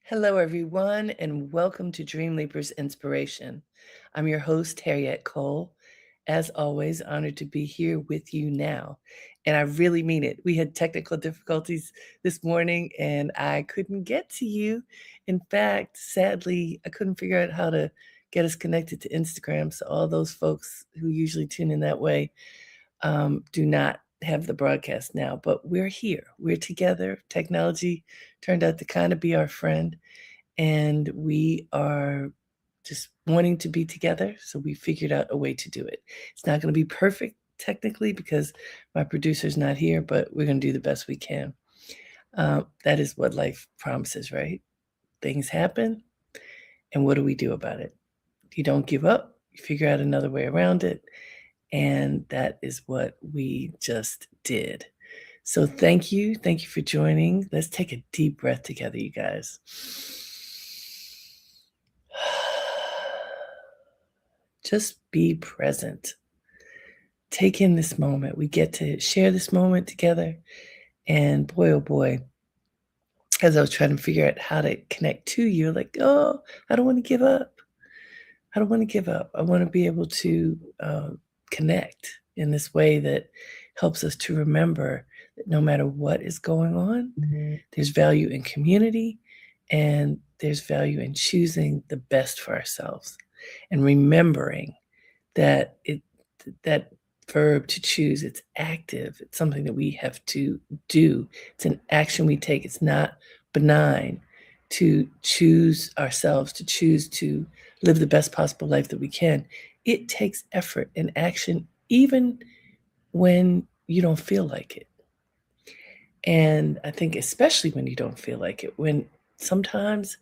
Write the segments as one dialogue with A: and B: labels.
A: Hello, everyone, and welcome to Dream Leapers Inspiration. I'm your host, Harriet Cole. As always, honored to be here with you now. And I really mean it. We had technical difficulties this morning and I couldn't get to you. In fact, sadly, I couldn't figure out how to get us connected to Instagram. So, all those folks who usually tune in that way do not have the broadcast now, but we're here. We're together. Technology turned out to kind of be our friend, and we are just wanting to be together. So we figured out a way to do it. It's not going to be perfect technically because my producer's not here, but we're going to do the best we can. That is what life promises, right? Things happen, and what do we do about it? You don't give up, you figure out another way around it. And that is what we just did. So thank you. Thank you for joining. Let's take a deep breath together, you guys. Just be present. Take in this moment. We get to share this moment together. And boy, oh boy, as I was trying to figure out how to connect to you, like, oh, I don't want to give up. I don't want to give up. I want to be able to connect in this way that helps us to remember that no matter what is going on, there's value in community and there's value in choosing the best for ourselves and remembering that that verb to choose, it's active. It's something that we have to do. It's an action we take. It's not benign to choose ourselves, to choose to live the best possible life that we can. It takes effort and action, even when you don't feel like it. And I think especially when you don't feel like it, when sometimes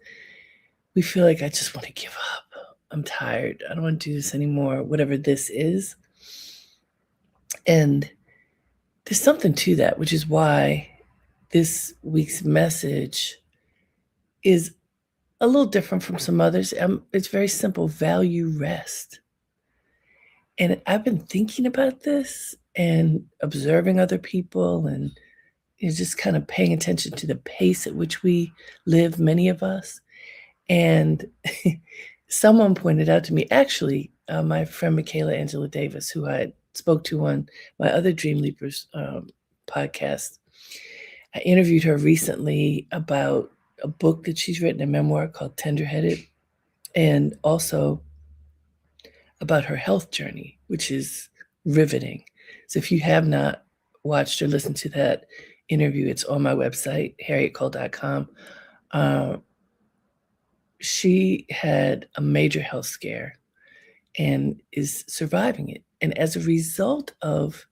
A: we feel like I just want to give up. I'm tired. I don't want to do this anymore, whatever this is. And there's something to that, which is why this week's message is a little different from some others. It's very simple: value rest. And I've been thinking about this and observing other people and just kind of paying attention to the pace at which we live, many of us. And someone pointed out to me, actually, my friend Michaela Angela Davis, who I spoke to on my other Dream Leapers podcast. I interviewed her recently about a book that she's written, a memoir called Tenderheaded, and also about her health journey, which is riveting. So if you have not watched or listened to that interview, it's on my website, harrietcole.com. She had a major health scare and is surviving it. And as a result of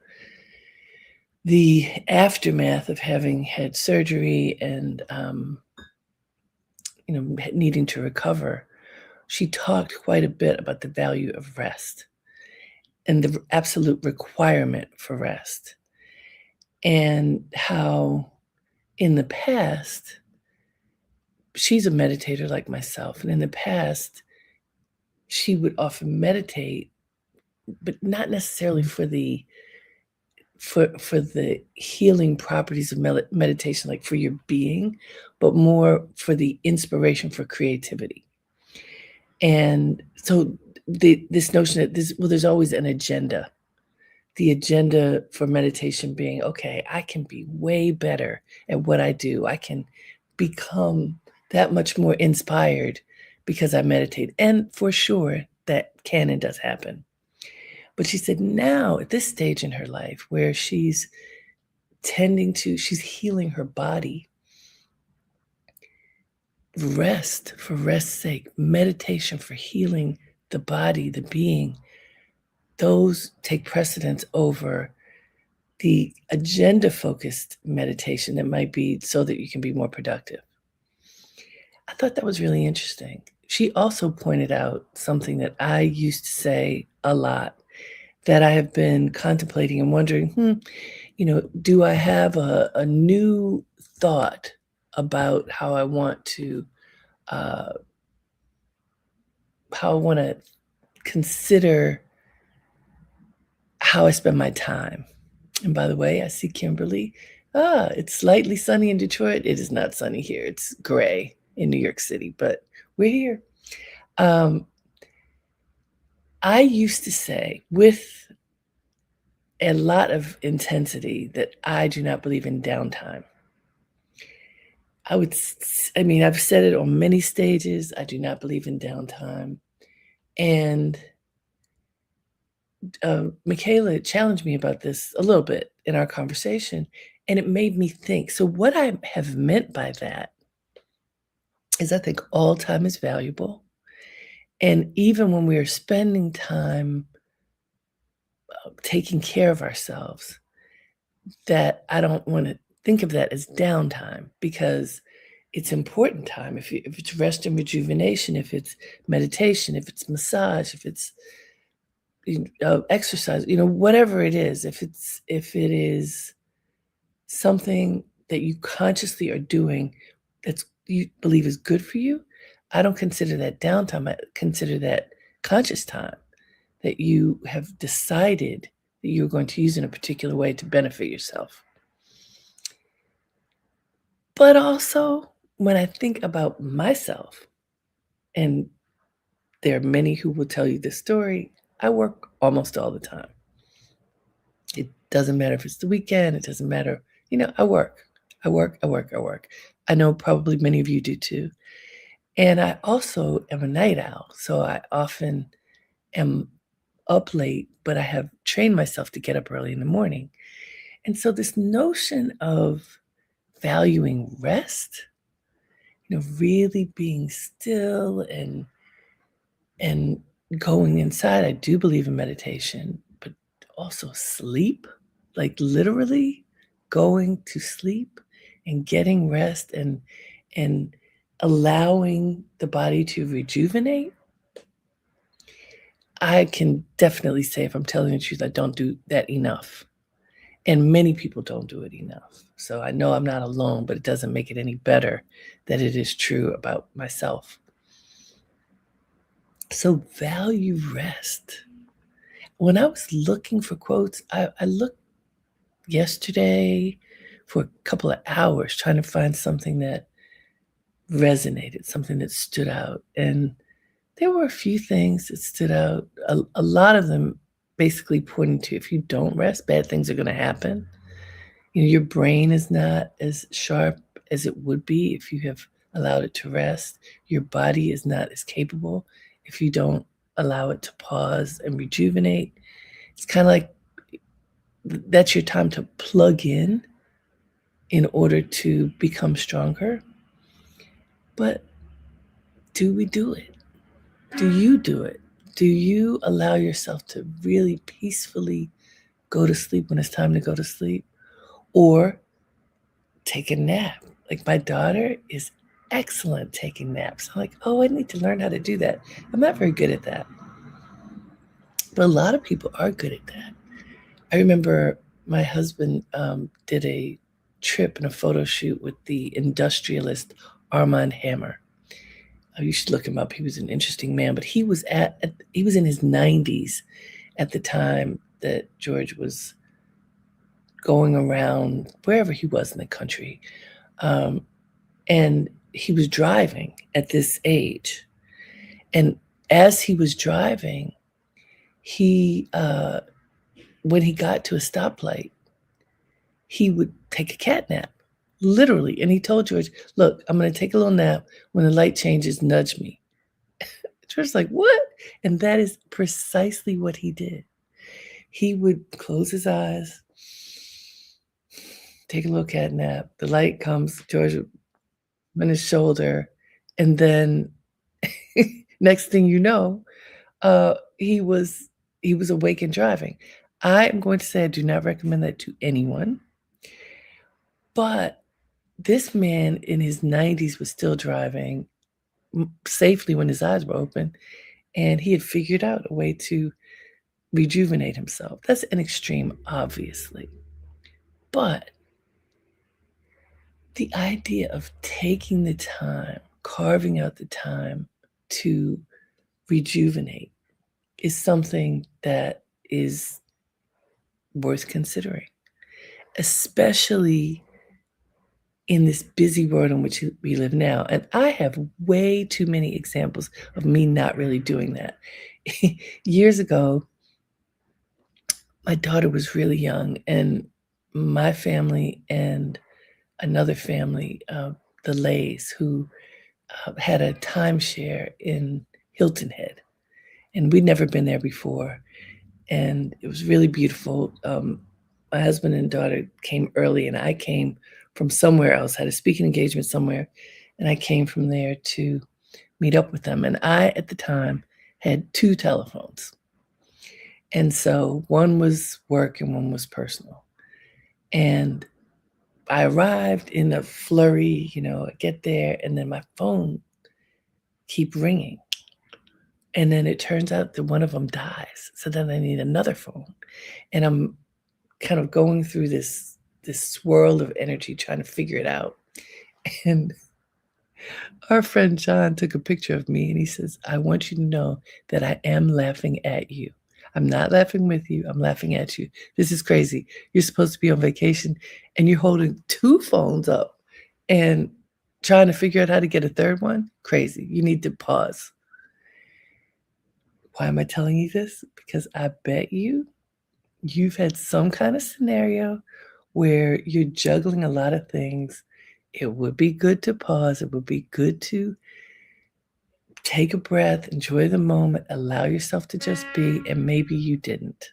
A: the aftermath of having had surgery and needing to recover, she talked quite a bit about the value of rest and the absolute requirement for rest, and how in the past, she's a meditator like myself, and in the past, she would often meditate, but not necessarily for the healing properties of meditation, like for your being, but more for the inspiration for creativity. And so this notion that there's always an agenda. The agenda for meditation being, okay, I can be way better at what I do. I can become that much more inspired because I meditate. And for sure, that can and does happen. But she said now, at this stage in her life where she's healing her body, rest for rest's sake, meditation for healing the body, the being, those take precedence over the agenda-focused meditation that might be so that you can be more productive. I thought that was really interesting. She also pointed out something that I used to say a lot, that I have been contemplating and wondering, do I have a new thought about how I want to consider how I spend my time. And by the way, I see Kimberly. It's slightly sunny in Detroit. It is not sunny here. It's gray in New York City, but we're here. Um, I used to say with a lot of intensity that I do not believe in downtime. I mean, I've said it on many stages. I do not believe in downtime. And Michaela challenged me about this a little bit in our conversation, and it made me think. So, what I have meant by that is I think all time is valuable. And even when we are spending time taking care of ourselves, that I don't want to think of that as downtime because it's important time. If it's rest and rejuvenation, if it's meditation, if it's massage, if it's exercise, whatever it is, if it is something that you consciously are doing that's you believe is good for you, I don't consider that downtime. I consider that conscious time that you have decided that you're going to use in a particular way to benefit yourself. But also, when I think about myself, and there are many who will tell you this story, I work almost all the time. It doesn't matter if it's the weekend, it doesn't matter. I work. I work, I work, I work. I know probably many of you do too. And I also am a night owl, so I often am up late, but I have trained myself to get up early in the morning. And so this notion of valuing rest, really being still and going inside. I do believe in meditation, but also sleep, like literally going to sleep and getting rest and allowing the body to rejuvenate. I can definitely say, if I'm telling the truth, I don't do that enough. And many people don't do it enough. So I know I'm not alone, but it doesn't make it any better that it is true about myself. So value rest. When I was looking for quotes, I looked yesterday for a couple of hours trying to find something that resonated, something that stood out. And there were a few things that stood out. A lot of them basically pointing to, if you don't rest, bad things are going to happen. Your brain is not as sharp as it would be if you have allowed it to rest. Your body is not as capable if you don't allow it to pause and rejuvenate. It's kind of like that's your time to plug in order to become stronger. But do we do it? Do you do it? Do you allow yourself to really peacefully go to sleep when it's time to go to sleep? Or take a nap? Like my daughter is excellent taking naps. I'm like, oh, I need to learn how to do that. I'm not very good at that. But a lot of people are good at that. I remember my husband did a trip and a photo shoot with the industrialist Armand Hammer. You should look him up. He was an interesting man, but he was he was in his 90s at the time that George was going around wherever he was in the country. And he was driving at this age. And as he was driving, he when he got to a stoplight, he would take a cat nap, literally. And he told George, look, I'm going to take a little nap. When the light changes, nudge me. George's like, what? And that is precisely what he did. He would close his eyes, take a little cat nap. The light comes, George would on his shoulder. And then next thing you know, he was awake and driving. I am going to say I do not recommend that to anyone. But this man in his 90s was still driving safely when his eyes were open, and he had figured out a way to rejuvenate himself. That's an extreme, obviously. But the idea of taking the time, carving out the time to rejuvenate is something that is worth considering, especially in this busy world in which we live now. And I have way too many examples of me not really doing that. Years ago, my daughter was really young, and my family and another family, the Lays, who had a timeshare in Hilton Head, and we'd never been there before. And it was really beautiful. My husband and daughter came early, and I came from somewhere else, had a speaking engagement somewhere, and I came from there to meet up with them. And I, at the time, had two telephones. And so one was work and one was personal. And I arrived in a flurry, I get there, and then my phone keep ringing. And then it turns out that one of them dies. So then I need another phone. And I'm kind of going through this swirl of energy trying to figure it out. And our friend John took a picture of me and he says, I want you to know that I am laughing at you. I'm not laughing with you. I'm laughing at you. This is crazy. You're supposed to be on vacation and you're holding two phones up and trying to figure out how to get a third one. Crazy. You need to pause. Why am I telling you this? Because I bet you've had some kind of scenario where you're juggling a lot of things. It would be good to pause. It would be good to take a breath, enjoy the moment, allow yourself to just be, and maybe you didn't.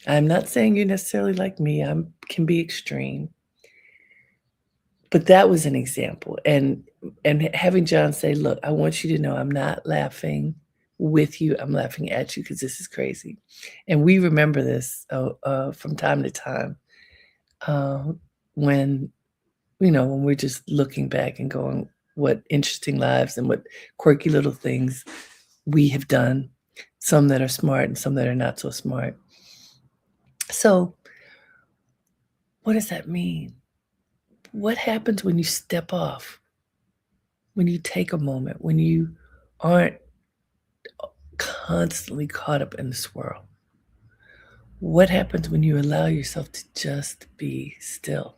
A: I'm not saying you're necessarily like me. I can be extreme. But that was an example. And having John say, look, I want you to know I'm not laughing with you. I'm laughing at you because this is crazy. And we remember this from time to time when we're just looking back and going, what interesting lives and what quirky little things we have done, some that are smart and some that are not so smart. So what does that mean? What happens when you step off, when you take a moment, when you aren't constantly caught up in the swirl? What happens when you allow yourself to just be still?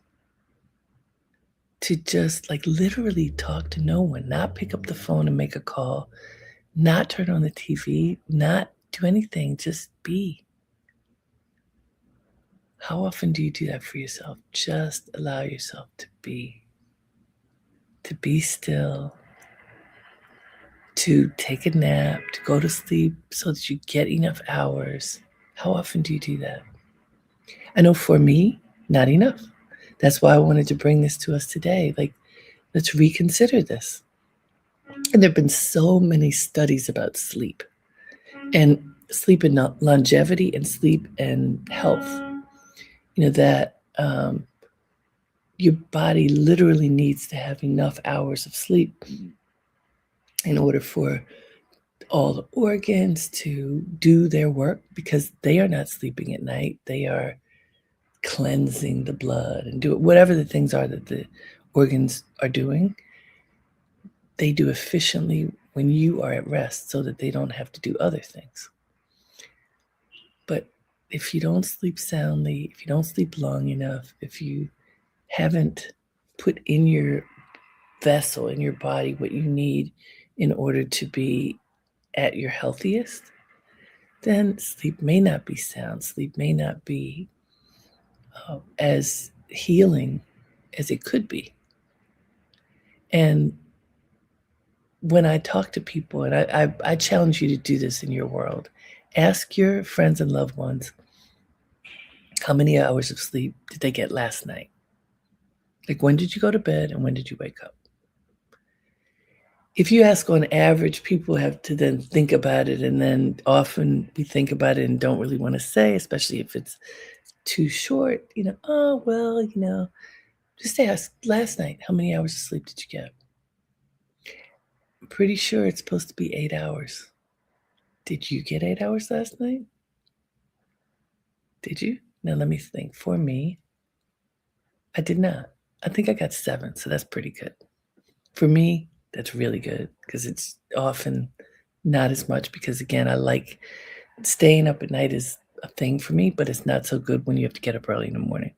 A: To just literally talk to no one, not pick up the phone and make a call, not turn on the TV, not do anything, just be. How often do you do that for yourself? Just allow yourself to be still, to take a nap, to go to sleep so that you get enough hours. How often do you do that? I know for me, not enough. That's why I wanted to bring this to us today. Let's reconsider this. And there have been so many studies about sleep and longevity and sleep and health. That your body literally needs to have enough hours of sleep in order for all the organs to do their work, because they are not sleeping at night. They are cleansing the blood and do whatever the things are that the organs are doing. They do efficiently when you are at rest so that they don't have to do other things. But if you don't sleep soundly, if you don't sleep long enough, if you haven't put in your vessel, in your body, what you need in order to be at your healthiest, then sleep may not be sound. Sleep may not be as healing as it could be. And when I talk to people, and I challenge you to do this in your world, ask your friends and loved ones, how many hours of sleep did they get last night? When did you go to bed and when did you wake up? If you ask on average, people have to then think about it, and then often we think about it and don't really want to say, especially if it's too short, just ask, last night, how many hours of sleep did you get? I'm pretty sure it's supposed to be 8 hours. Did you get 8 hours last night? Did you? Now let me think. For me, I did not. I think I got 7, so that's pretty good. For me, that's really good because it's often not as much, because again, I like staying up at night is a thing for me, but it's not so good when you have to get up early in the morning.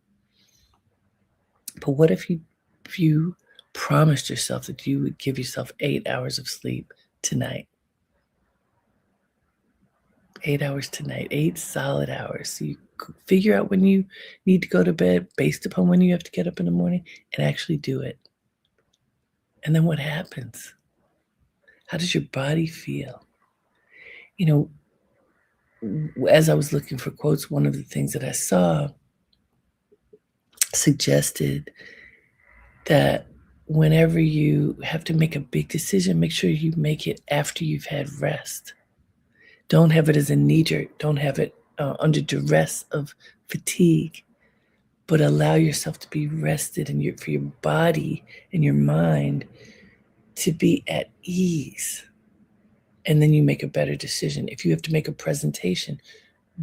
A: But what if you if you promised yourself that you would give yourself 8 hours of sleep tonight? 8 hours tonight, 8 solid hours. So you figure out when you need to go to bed based upon when you have to get up in the morning and actually do it. And then what happens? How does your body feel? You know, as I was looking for quotes, one of the things that I saw suggested that whenever you have to make a big decision, make sure you make it after you've had rest. Don't have it as a knee jerk. Don't have it under duress of fatigue, but allow yourself to be rested and for your body and your mind to be at ease. And then you make a better decision. If you have to make a presentation,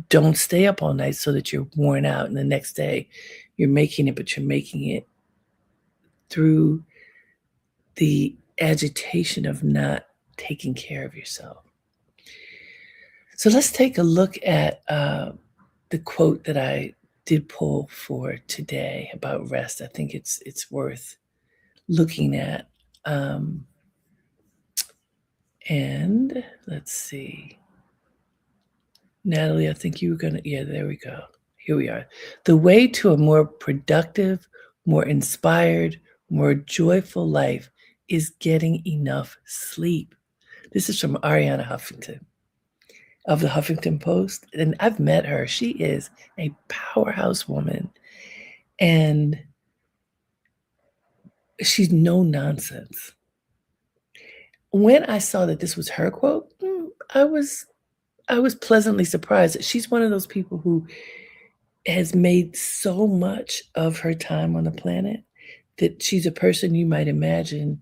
A: don't stay up all night so that you're worn out and the next day you're making it, but you're making it through the agitation of not taking care of yourself. So let's take a look at the quote that I did pull for today about rest. I think it's worth looking at. And let's see. Natalie, I think you were going to, yeah, there we go. Here we are. The way to a more productive, more inspired, more joyful life is getting enough sleep. This is from Ariana Huffington of the Huffington Post. And I've met her. She is a powerhouse woman. And she's no nonsense. When I saw that this was her quote, I was pleasantly surprised that she's one of those people who has made so much of her time on the planet that she's a person you might imagine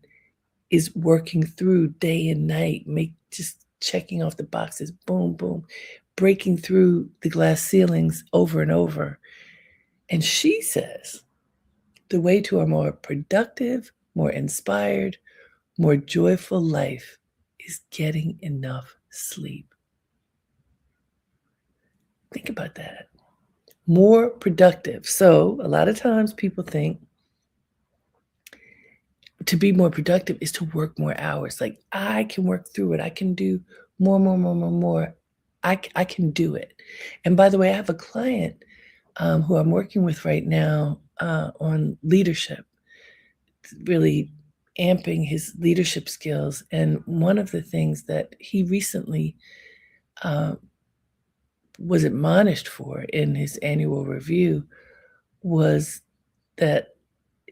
A: is working through day and night, just checking off the boxes, boom, boom, breaking through the glass ceilings over and over. And she says the way to a more productive, more inspired, more joyful life is getting enough sleep. Think about that. More productive. So a lot of times people think to be more productive is to work more hours. Like, I can work through it. I can do more. I can do it. And by the way, I have a client who I'm working with right now on leadership, really amping his leadership skills. And one of the things that he recently was admonished for in his annual review was that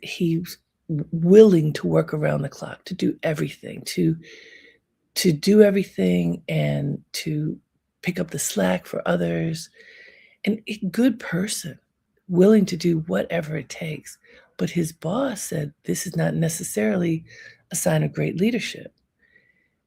A: he's willing to work around the clock, to do everything, to do everything and to pick up the slack for others. And a good person, willing to do whatever it takes. But his boss said this is not necessarily a sign of great leadership.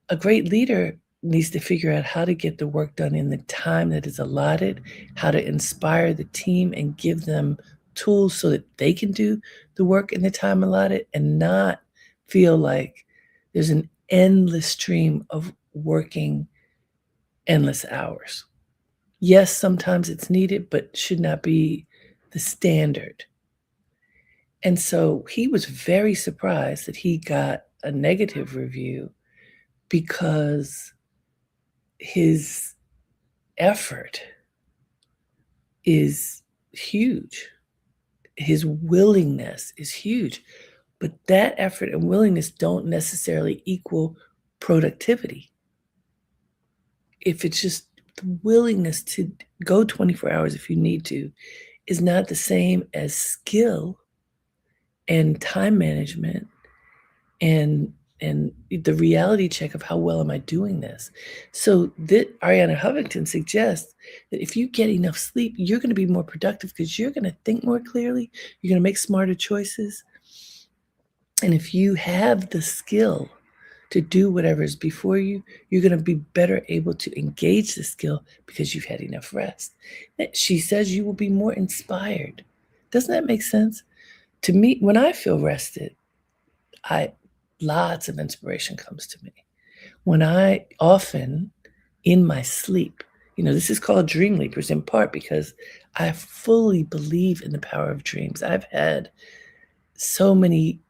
A: A great leader needs to figure out how to get the work done in the time that is allotted, how to inspire the team and give them tools so that they can do the work in the time allotted and not feel like there's an endless stream of working endless hours. Yes, sometimes it's needed, but should not be the standard. And so he was very surprised that he got a negative review because his effort is huge. His willingness is huge. But that effort and willingness don't necessarily equal productivity. If it's just the willingness to go 24 hours if you need to is not the same as skill and time management and the reality check of how well am I doing this. So that Ariana Huffington suggests that if you get enough sleep, you're going to be more productive because you're going to think more clearly, you're going to make smarter choices. And if you have the skill to do whatever is before you, you're going to be better able to engage the skill because you've had enough rest. She says you will be more inspired. Doesn't that make sense? To me, when I feel rested, lots of inspiration comes to me. When I often, in my sleep, this is called Dream Leapers in part because I fully believe in the power of dreams. I've had so many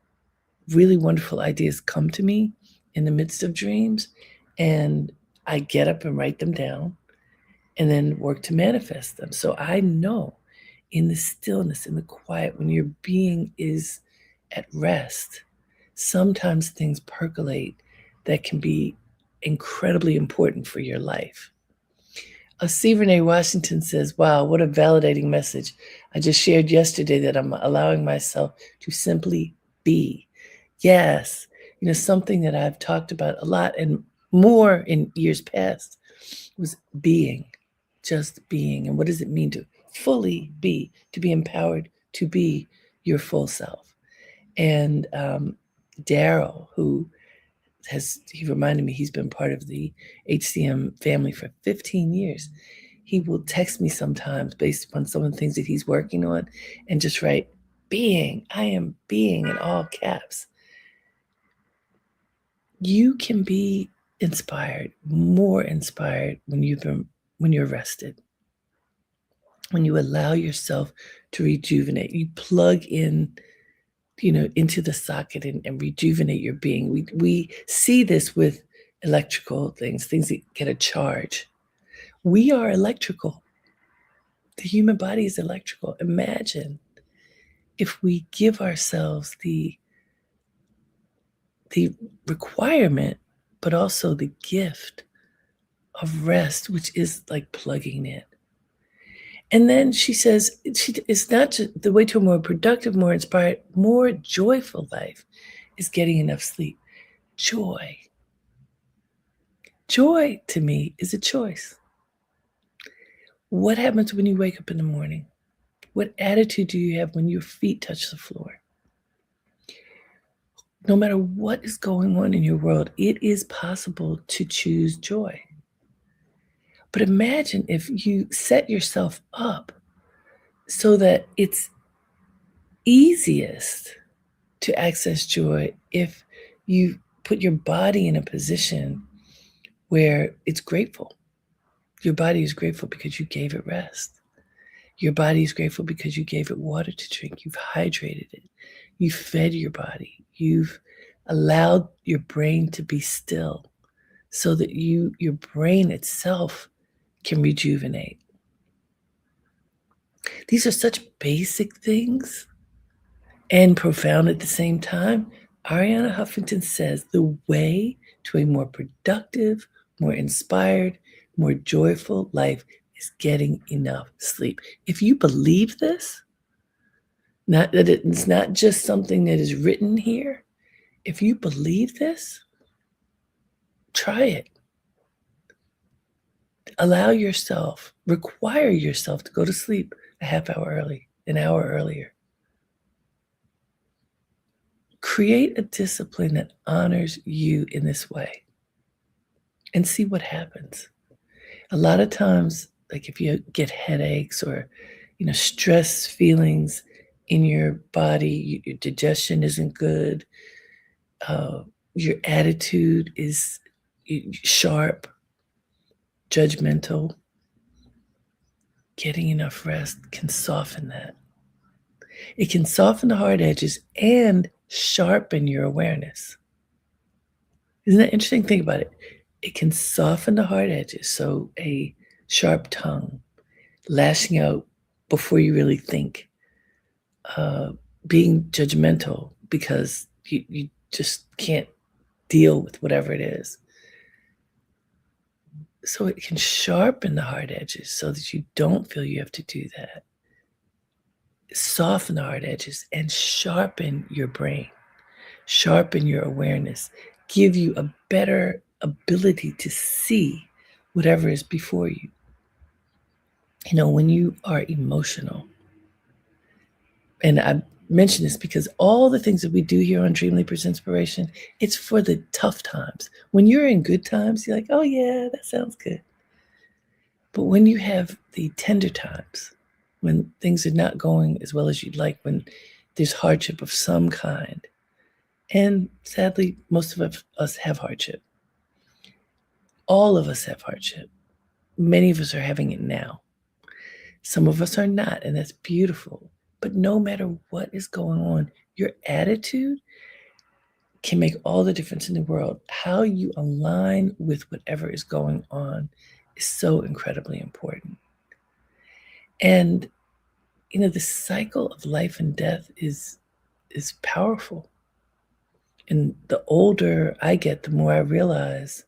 A: really wonderful ideas come to me in the midst of dreams, and I get up and write them down and then work to manifest them. So I know in the stillness, in the quiet, when your being is at rest, sometimes things percolate that can be incredibly important for your life. C. Renee Washington says, wow, what a validating message. I just shared yesterday that I'm allowing myself to simply be. Yes, something that I've talked about a lot and more in years past was being, just being. And what does it mean to fully be, to be empowered, to be your full self? And Daryl, he reminded me he's been part of the HCM family for 15 years. He will text me sometimes based upon some of the things that he's working on and just write, being, I am being in all caps. You can be inspired, more inspired when you're rested. When you allow yourself to rejuvenate, you plug in, into the socket and rejuvenate your being. We see this with electrical things that get a charge. We are electrical. The human body is electrical. Imagine if we give ourselves the requirement, but also the gift of rest, which is like plugging in. And then she says, it's not just the way to a more productive, more inspired, more joyful life is getting enough sleep. Joy. Joy to me is a choice. What happens when you wake up in the morning? What attitude do you have when your feet touch the floor? No matter what is going on in your world, it is possible to choose joy. But imagine if you set yourself up so that it's easiest to access joy if you put your body in a position where it's grateful. Your body is grateful because you gave it rest. Your body is grateful because you gave it water to drink. You've hydrated it. You fed your body. You've allowed your brain to be still so that your brain itself can rejuvenate. These are such basic things and profound at the same time. Ariana Huffington says the way to a more productive, more inspired, more joyful life is getting enough sleep. If you believe this, not that it's not just something that is written here, if you believe this, try it. Allow yourself, require yourself to go to sleep a half hour early, an hour earlier. Create a discipline that honors you in this way and see what happens. A lot of times, like if you get headaches or, stress feelings in your body, your digestion isn't good, your attitude is sharp, judgmental, getting enough rest can soften that. It can soften the hard edges and sharpen your awareness. Isn't that interesting? Think about it. It can soften the hard edges. So a sharp tongue, lashing out before you really think, being judgmental because you just can't deal with whatever it is. So it can sharpen the hard edges so that you don't feel you have to do that. Soften the hard edges and sharpen your brain, sharpen your awareness, give you a better ability to see whatever is before you. When you are emotional, and I mention this because all the things that we do here on Dream Leapers Inspiration, it's for the tough times. When you're in good times, you're like, oh yeah, that sounds good. But when you have the tender times, when things are not going as well as you'd like, when there's hardship of some kind, and sadly, most of us have hardship. All of us have hardship. Many of us are having it now. Some of us are not, and that's beautiful. But no matter what is going on, your attitude can make all the difference in the world. How you align with whatever is going on is so incredibly important. And the cycle of life and death is powerful. And the older I get, the more I realize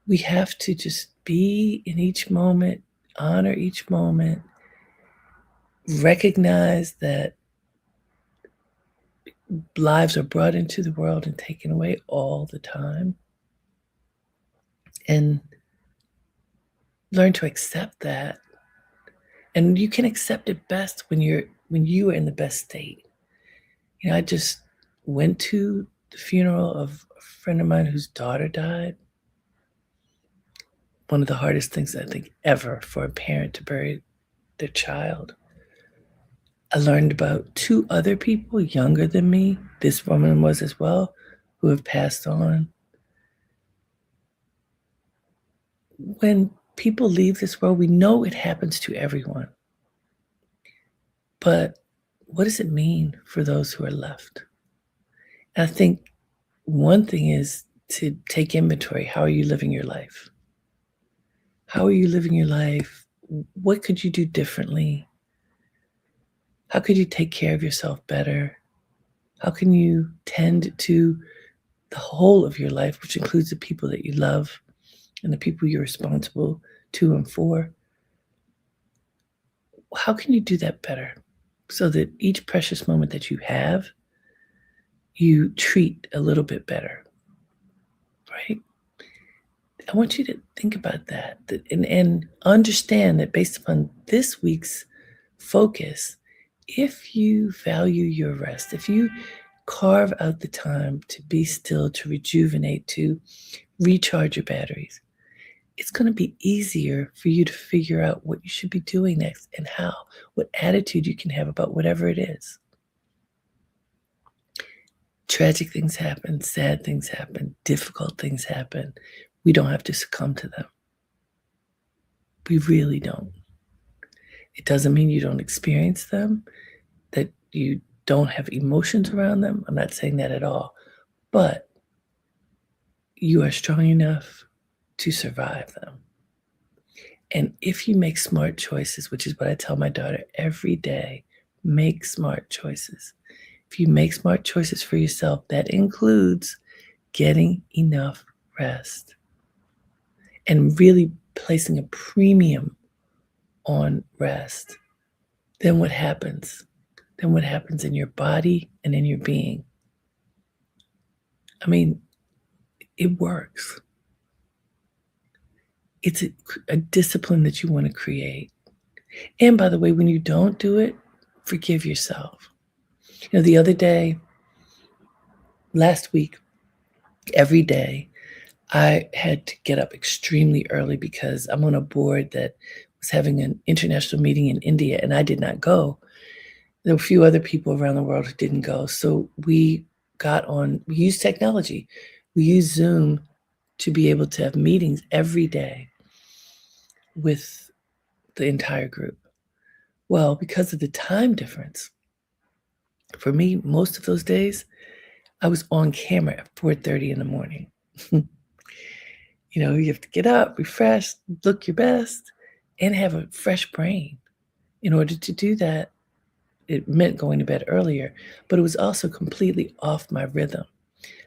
A: we have to just be in each moment, honor each moment, recognize that lives are brought into the world and taken away all the time, and learn to accept that. And you can accept it best when you are in the best state. I just went to the funeral of a friend of mine whose daughter died. One of the hardest things I think ever for a parent to bury their child. I learned about two other people younger than me, this woman was as well, who have passed on. When people leave this world, we know it happens to everyone. But what does it mean for those who are left? And I think one thing is to take inventory. How are you living your life? How are you living your life? What could you do differently? How could you take care of yourself better? How can you tend to the whole of your life, which includes the people that you love and the people you're responsible to and for? How can you do that better so that each precious moment that you have, you treat a little bit better, right? I want you to think about that, and understand that based upon this week's focus, if you value your rest, if you carve out the time to be still, to rejuvenate, to recharge your batteries, it's going to be easier for you to figure out what you should be doing next and how, what attitude you can have about whatever it is. Tragic things happen, sad things happen, difficult things happen. We don't have to succumb to them. We really don't. It doesn't mean you don't experience them, that you don't have emotions around them. I'm not saying that at all. But you are strong enough to survive them. And if you make smart choices, which is what I tell my daughter every day, make smart choices. If you make smart choices for yourself, that includes getting enough rest and really placing a premium on rest, then what happens? Then what happens in your body and in your being? I mean, it works. It's a discipline that you want to create. And by the way, when you don't do it, forgive yourself. The other day, last week, every day, I had to get up extremely early because I'm on a board that was having an international meeting in India, and I did not go. There were a few other people around the world who didn't go. So we used technology. We used Zoom to be able to have meetings every day with the entire group. Well, because of the time difference, for me, most of those days, I was on camera at 4:30 in the morning. You have to get up, refresh, look your best, and have a fresh brain. In order to do that, it meant going to bed earlier, but it was also completely off my rhythm.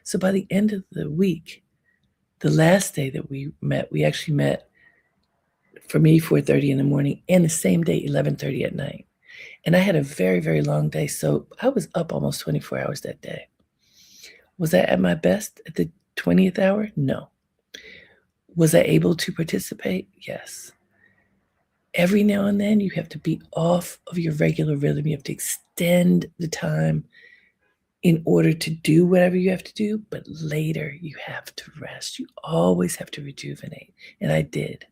A: So by the end of the week, the last day that we actually met, for me, 4:30 in the morning, and the same day, 11:30 at night. And I had a very, very long day, so I was up almost 24 hours that day. Was I at my best at the 20th hour? No. Was I able to participate? Yes. Every now and then, you have to be off of your regular rhythm. You have to extend the time in order to do whatever you have to do, but later you have to rest. You always have to rejuvenate, and I did.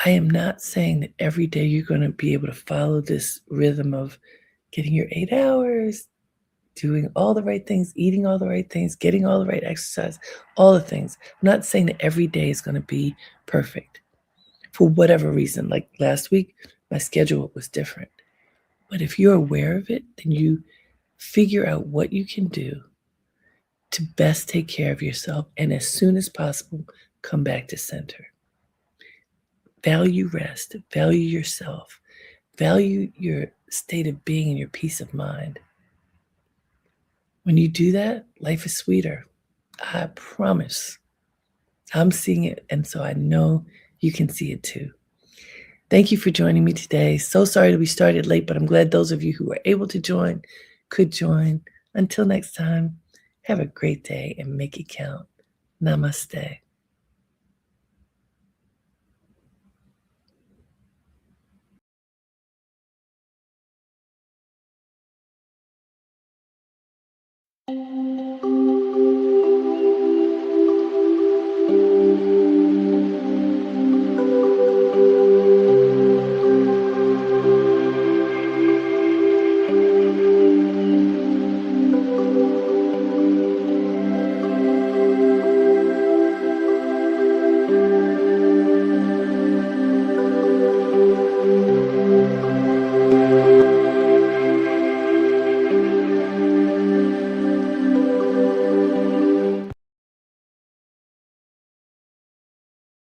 A: I am not saying that every day you're going to be able to follow this rhythm of getting your 8 hours, doing all the right things, eating all the right things, getting all the right exercise, all the things. I'm not saying that every day is going to be perfect for whatever reason. Like last week, my schedule was different. But if you're aware of it, then you Figure out what you can do to best take care of yourself, and as soon as possible, come back to center. Value rest, value yourself, value your state of being and your peace of mind. When you do that, life is sweeter. I promise. I'm seeing it, and so I know you can see it too. Thank you for joining me today. So sorry that we started late, but I'm glad those of you who were able to join could join. Until next time, have a great day and make it count. Namaste.